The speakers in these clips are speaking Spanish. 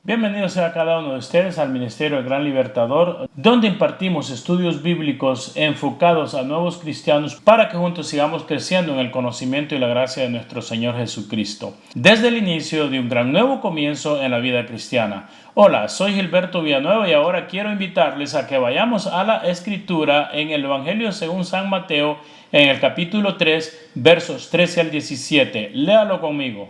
Bienvenidos a cada uno de ustedes al Ministerio del Gran Libertador, donde impartimos estudios bíblicos enfocados a nuevos cristianos para que juntos sigamos creciendo en el conocimiento y la gracia de nuestro Señor Jesucristo, desde el inicio de un gran nuevo comienzo en la vida cristiana. Hola, soy Gilberto Villanueva y ahora quiero invitarles a que vayamos a la Escritura en el Evangelio según San Mateo, en el capítulo 3, versos 13 al 17. Léalo conmigo.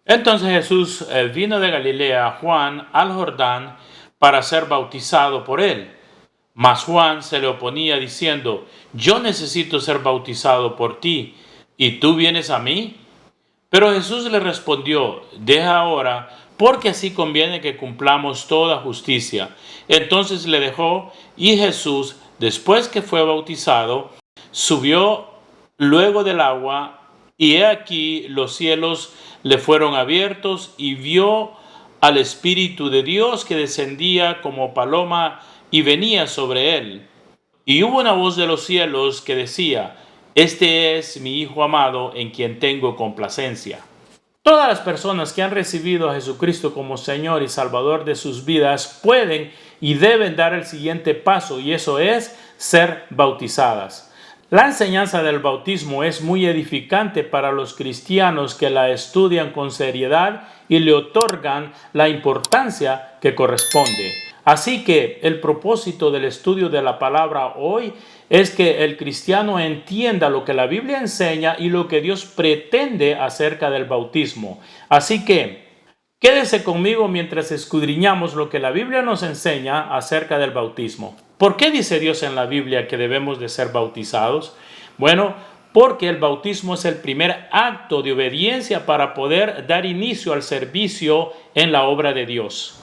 Entonces Jesús vino de Galilea a Juan al Jordán para ser bautizado por él. Mas Juan se le oponía diciendo: yo necesito ser bautizado por ti, ¿y tú vienes a mí? Pero Jesús le respondió: deja ahora, porque así conviene que cumplamos toda justicia. Entonces le dejó, y Jesús, después que fue bautizado, subió luego del agua, y he aquí los cielos le fueron abiertos, y vio al Espíritu de Dios que descendía como paloma y venía sobre él. Y hubo una voz de los cielos que decía: este es mi Hijo amado, en quien tengo complacencia. Todas las personas que han recibido a Jesucristo como Señor y Salvador de sus vidas pueden y deben dar el siguiente paso, y eso es ser bautizadas. La enseñanza del bautismo es muy edificante para los cristianos que la estudian con seriedad y le otorgan la importancia que corresponde. Así que el propósito del estudio de la palabra hoy es que el cristiano entienda lo que la Biblia enseña y lo que Dios pretende acerca del bautismo. Así que quédese conmigo mientras escudriñamos lo que la Biblia nos enseña acerca del bautismo. ¿Por qué dice Dios en la Biblia que debemos de ser bautizados? Bueno, porque el bautismo es el primer acto de obediencia para poder dar inicio al servicio en la obra de Dios.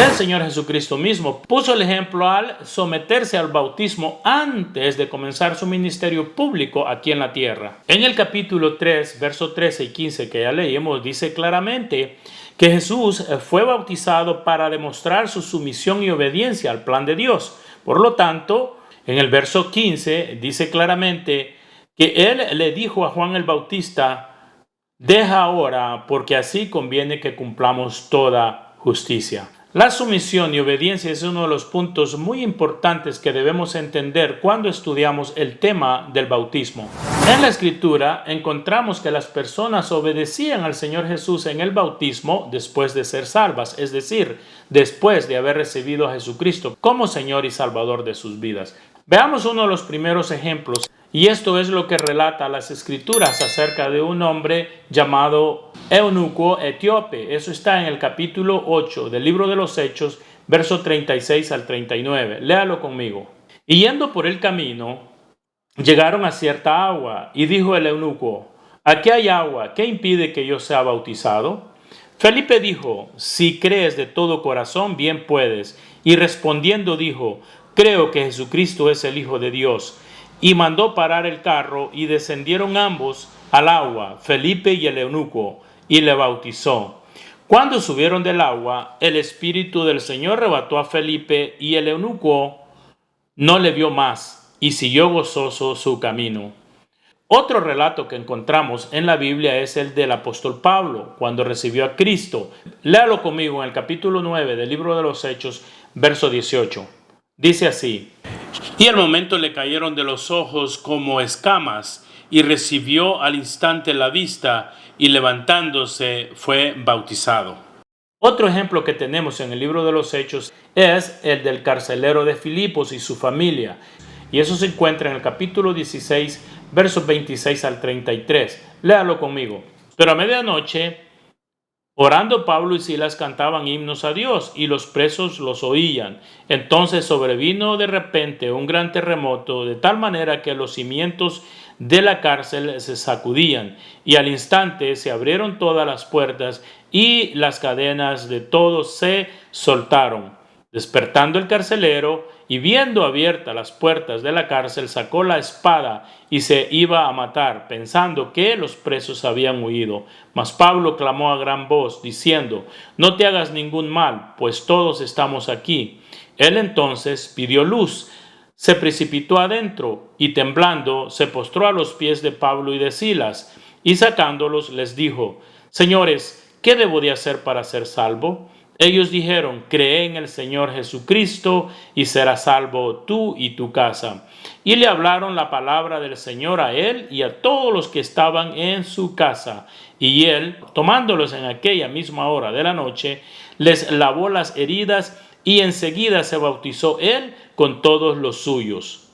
El Señor Jesucristo mismo puso el ejemplo al someterse al bautismo antes de comenzar su ministerio público aquí en la tierra. En el capítulo 3, versos 13 y 15 que ya leímos, dice claramente que Jesús fue bautizado para demostrar su sumisión y obediencia al plan de Dios. Por lo tanto, en el verso 15 dice claramente que él le dijo a Juan el Bautista: deja ahora, porque así conviene que cumplamos toda justicia. La sumisión y obediencia es uno de los puntos muy importantes que debemos entender cuando estudiamos el tema del bautismo. En la Escritura encontramos que las personas obedecían al Señor Jesús en el bautismo después de ser salvas, es decir, después de haber recibido a Jesucristo como Señor y Salvador de sus vidas. Veamos uno de los primeros ejemplos, y esto es lo que relata las Escrituras acerca de un hombre llamado eunuco etíope. Eso está en el capítulo 8 del libro de los Hechos, versos 36 al 39. Léalo conmigo. Y yendo por el camino, llegaron a cierta agua, y dijo el eunuco: aquí hay agua, ¿qué impide que yo sea bautizado? Felipe dijo: si crees de todo corazón, bien puedes. Y respondiendo dijo: creo que Jesucristo es el Hijo de Dios. Y mandó parar el carro, y descendieron ambos al agua, Felipe y el eunuco, y le bautizó. Cuando subieron del agua, el Espíritu del Señor arrebató a Felipe, y el eunuco no le vio más, y siguió gozoso su camino. Otro relato que encontramos en la Biblia es el del apóstol Pablo, cuando recibió a Cristo. Léalo conmigo en el capítulo 9 del libro de los Hechos, verso 18. Dice así: y al momento le cayeron de los ojos como escamas, y recibió al instante la vista, y levantándose fue bautizado. Otro ejemplo que tenemos en el libro de los Hechos es el del carcelero de Filipos y su familia, y eso se encuentra en el capítulo 16, versos 26 al 33. Léalo conmigo. Pero a medianoche, orando, Pablo y Silas cantaban himnos a Dios, y los presos los oían. Entonces sobrevino de repente un gran terremoto, de tal manera que los cimientos de la cárcel se sacudían, y al instante se abrieron todas las puertas, y las cadenas de todos se soltaron. Despertando el carcelero, y viendo abiertas las puertas de la cárcel, sacó la espada y se iba a matar, pensando que los presos habían huido. Mas Pablo clamó a gran voz, diciendo: no te hagas ningún mal, pues todos estamos aquí. Él entonces pidió luz, se precipitó adentro, y temblando se postró a los pies de Pablo y de Silas, y sacándolos les dijo: Señores, ¿qué debo de hacer para ser salvo? Ellos dijeron: Cree en el Señor Jesucristo y serás salvo tú y tu casa. Y le hablaron la palabra del Señor a él y a todos los que estaban en su casa. Y él, tomándolos en aquella misma hora de la noche, les lavó las heridas y enseguida se bautizó él con todos los suyos.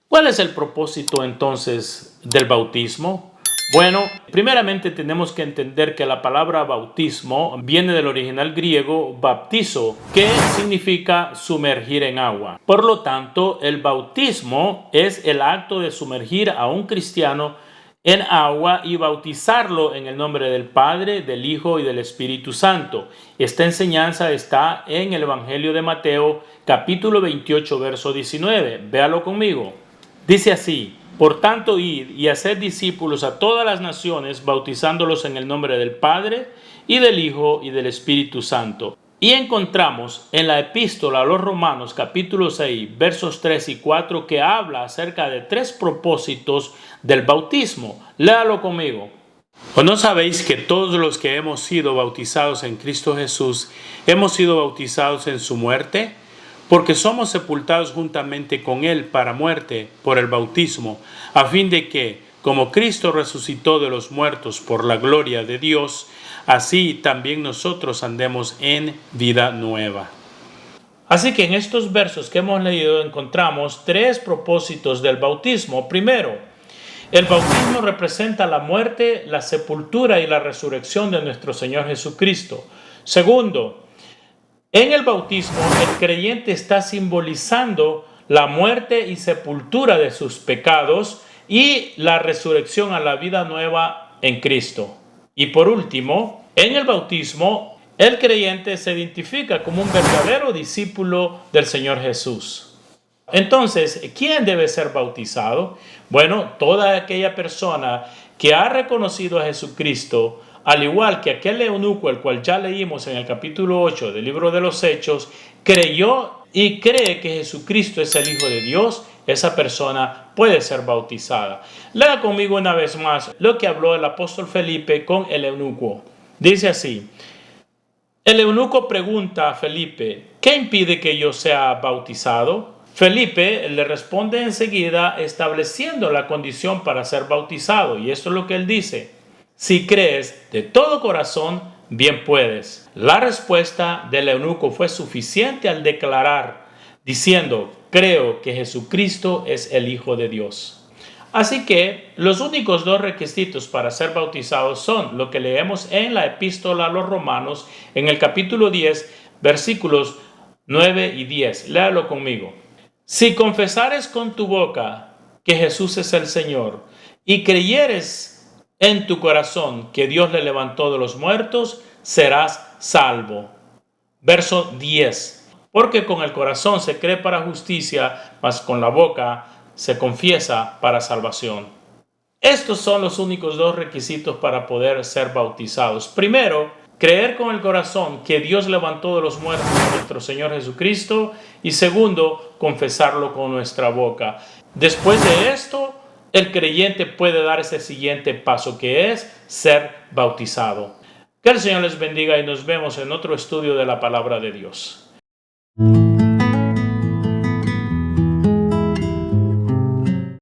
¿Cuál es el propósito entonces del bautismo? Bueno, primeramente tenemos que entender que la palabra bautismo viene del original griego baptizo, que significa sumergir en agua. Por lo tanto, el bautismo es el acto de sumergir a un cristiano en agua y bautizarlo en el nombre del Padre, del Hijo y del Espíritu Santo. Esta enseñanza está en el Evangelio de Mateo, capítulo 28, verso 19. Véalo conmigo. Dice así: Por tanto, id y haced discípulos a todas las naciones, bautizándolos en el nombre del Padre, y del Hijo, y del Espíritu Santo. Y encontramos en la epístola a los Romanos, capítulo 6, versos 3 y 4, que habla acerca de 3 propósitos del bautismo. Léalo conmigo. ¿O no sabéis que todos los que hemos sido bautizados en Cristo Jesús, hemos sido bautizados en su muerte? Porque somos sepultados juntamente con Él para muerte por el bautismo, a fin de que, como Cristo resucitó de los muertos por la gloria de Dios, así también nosotros andemos en vida nueva. Así que en estos versos que hemos leído encontramos 3 propósitos del bautismo. Primero, el bautismo representa la muerte, la sepultura y la resurrección de nuestro Señor Jesucristo. Segundo, en el bautismo, el creyente está simbolizando la muerte y sepultura de sus pecados y la resurrección a la vida nueva en Cristo. Y por último, en el bautismo, el creyente se identifica como un verdadero discípulo del Señor Jesús. Entonces, ¿quién debe ser bautizado? Bueno, toda aquella persona que ha reconocido a Jesucristo, al igual que aquel eunuco, el cual ya leímos en el capítulo 8 del libro de los Hechos, creyó y cree que Jesucristo es el Hijo de Dios, esa persona puede ser bautizada. Lea conmigo una vez más lo que habló el apóstol Felipe con el eunuco. Dice así: el eunuco pregunta a Felipe: ¿qué impide que yo sea bautizado? Felipe le responde enseguida estableciendo la condición para ser bautizado, y esto es lo que él dice: si crees de todo corazón, bien puedes. La respuesta del eunuco fue suficiente al declarar, diciendo: creo que Jesucristo es el Hijo de Dios. Así que los únicos 2 requisitos para ser bautizados son lo que leemos en la epístola a los Romanos, en el capítulo 10, versículos 9 y 10. Léalo conmigo. Si confesares con tu boca que Jesús es el Señor y creyeres en tu corazón que Dios le levantó de los muertos, serás salvo. Verso 10. Porque con el corazón se cree para justicia, mas con la boca se confiesa para salvación. Estos son los únicos 2 requisitos para poder ser bautizados. Primero, creer con el corazón que Dios levantó de los muertos a nuestro Señor Jesucristo. Y segundo, confesarlo con nuestra boca. Después de esto, el creyente puede dar ese siguiente paso, que es ser bautizado. Que el Señor les bendiga y nos vemos en otro estudio de la palabra de Dios.